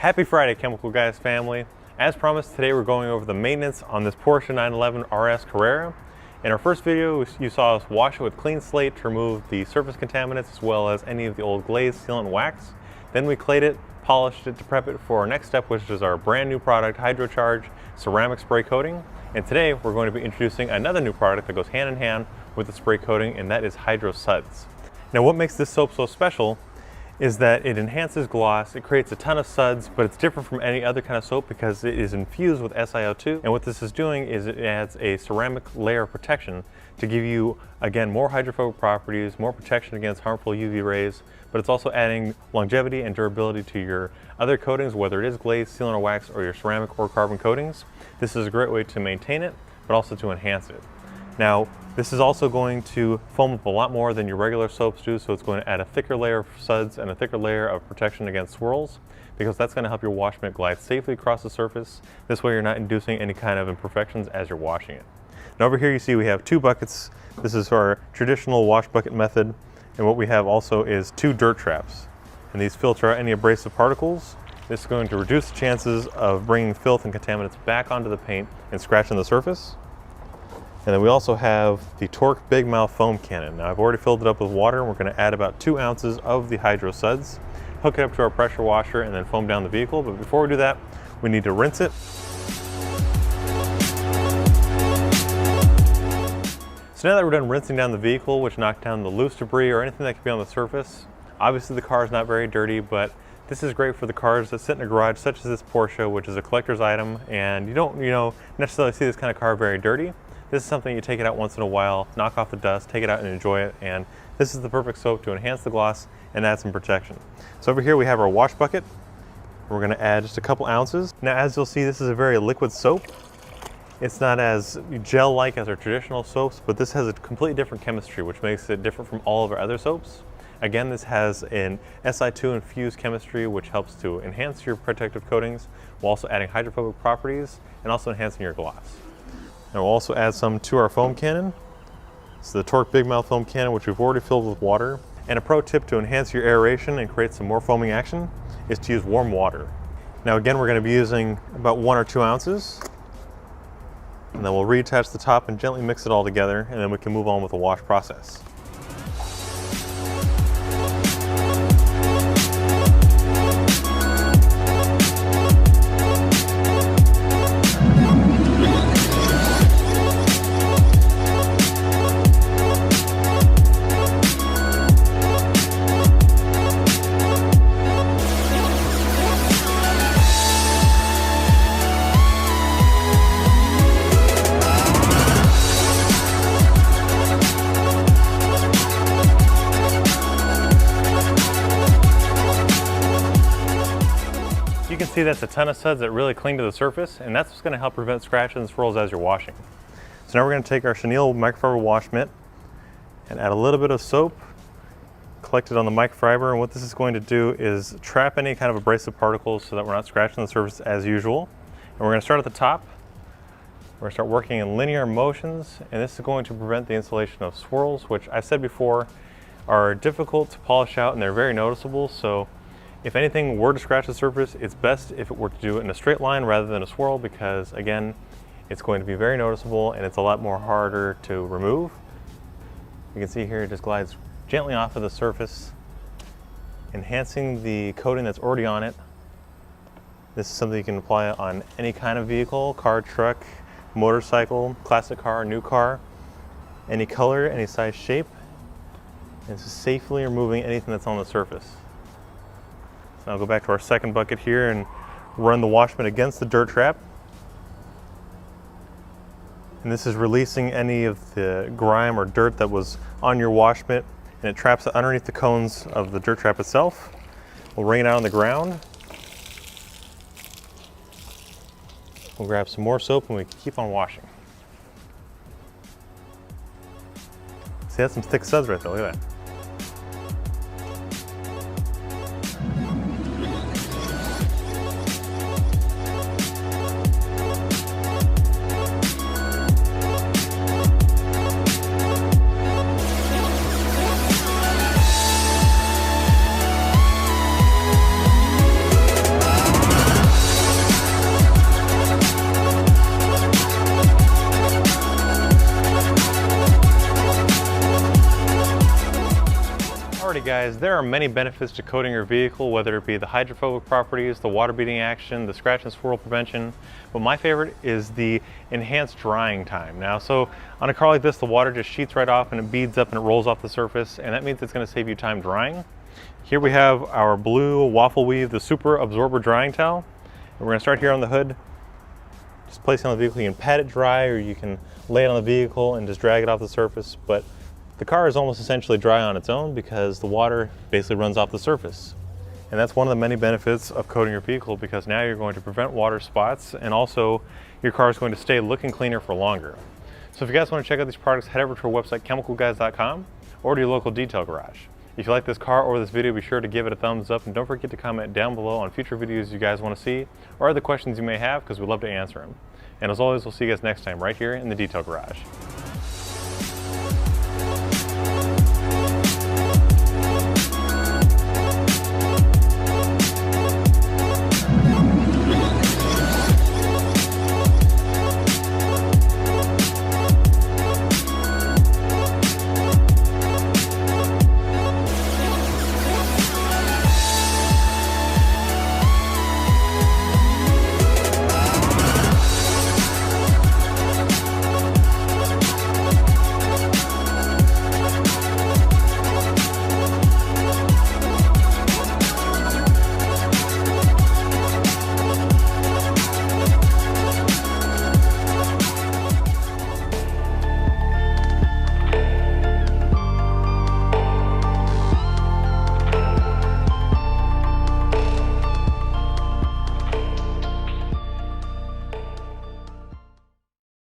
Happy Friday, Chemical Guys family. As promised, today we're going over the maintenance on this Porsche 911 RS Carrera. In our first video, you saw us wash it with clean slate to remove the surface contaminants as well as any of the old glaze, sealant, and wax. Then we clayed it, polished it to prep it for our next step, which is our brand new product, HydroCharge Ceramic Spray Coating. And today we're going to be introducing another new product that goes hand in hand with the spray coating, and that is Hydro Suds. Now what makes this soap so special is that it enhances gloss, it creates a ton of suds, but it's different from any other kind of soap because it is infused with SiO2. And what this is doing is it adds a ceramic layer of protection to give you, again, more hydrophobic properties, more protection against harmful UV rays, but it's also adding longevity and durability to your other coatings, whether it is glaze, sealant, or wax, or your ceramic or carbon coatings. This is a great way to maintain it, but also to enhance it. Now, this is also going to foam up a lot more than your regular soaps do, so it's going to add a thicker layer of suds and a thicker layer of protection against swirls, because that's going to help your wash mitt glide safely across the surface. This way you're not inducing any kind of imperfections as you're washing it. Now over here you see we have two buckets. This is our traditional wash bucket method, and what we have also is two dirt traps. And these filter out any abrasive particles. This is going to reduce the chances of bringing filth and contaminants back onto the paint and scratching the surface. And then we also have the Torque Big Mouth Foam Cannon. Now I've already filled it up with water, and we're going to add about 2 ounces of the Hydro Suds, hook it up to our pressure washer, and then foam down the vehicle. But before we do that, we need to rinse it. So now that we're done rinsing down the vehicle, which knocked down the loose debris or anything that could be on the surface, obviously the car is not very dirty, but this is great for the cars that sit in a garage such as this Porsche, which is a collector's item, and you don't necessarily see this kind of car very dirty. This is something you take it out once in a while, knock off the dust, take it out and enjoy it, and this is the perfect soap to enhance the gloss and add some protection. So over here we have our wash bucket. We're going to add just a couple ounces. Now as you'll see, this is a very liquid soap. It's not as gel-like as our traditional soaps, but this has a completely different chemistry, which makes it different from all of our other soaps. Again, this has an Si2 infused chemistry, which helps to enhance your protective coatings while also adding hydrophobic properties and also enhancing your gloss. Now we'll also add some to our foam cannon. It's the Torque Big Mouth Foam Cannon, which we've already filled with water. And a pro tip to enhance your aeration and create some more foaming action is to use warm water. Now again, we're going to be using about 1 or 2 ounces. And then we'll reattach the top and gently mix it all together, and then we can move on with the wash process. You can see that's a ton of suds that really cling to the surface, and that's what's going to help prevent scratches and swirls as you're washing. So now we're going to take our chenille microfiber wash mitt and add a little bit of soap, collect it on the microfiber, and what this is going to do is trap any kind of abrasive particles so that we're not scratching the surface as usual. And we're going to start at the top. We're going to start working in linear motions, and this is going to prevent the installation of swirls, which I said before are difficult to polish out and they're very noticeable. So if anything were to scratch the surface, it's best if it were to do it in a straight line rather than a swirl, because again, it's going to be very noticeable and it's a lot more harder to remove. You can see here it just glides gently off of the surface, enhancing the coating that's already on it. This is something you can apply on any kind of vehicle, car, truck, motorcycle, classic car, new car, any color, any size, shape, and it's safely removing anything that's on the surface. So I'll go back to our second bucket here and run the wash mitt against the dirt trap. And this is releasing any of the grime or dirt that was on your wash mitt, and it traps it underneath the cones of the dirt trap itself. We'll wring it out on the ground. We'll grab some more soap and we can keep on washing. See, that's some thick suds right there, look at that. guys, there are many benefits to coating your vehicle, whether it be the hydrophobic properties, the water beading action, the scratch and swirl prevention, but my favorite is the enhanced drying time. Now, so on a car like this, the water just sheets right off and it beads up and it rolls off the surface, and that means it's going to save you time drying. Here we have our blue waffle weave, the super absorber drying towel. And we're going to start here on the hood. Just place it on the vehicle. You can pat it dry or you can lay it on the vehicle and just drag it off the surface, but the car is almost essentially dry on its own because the water basically runs off the surface. And that's one of the many benefits of coating your vehicle, because now you're going to prevent water spots, and also your car is going to stay looking cleaner for longer. So if you guys want to check out these products, head over to our website chemicalguys.com or to your local detail garage. If you like this car or this video, be sure to give it a thumbs up, and don't forget to comment down below on future videos you guys want to see or other questions you may have, because we'd love to answer them. And as always, we'll see you guys next time right here in the Detail Garage.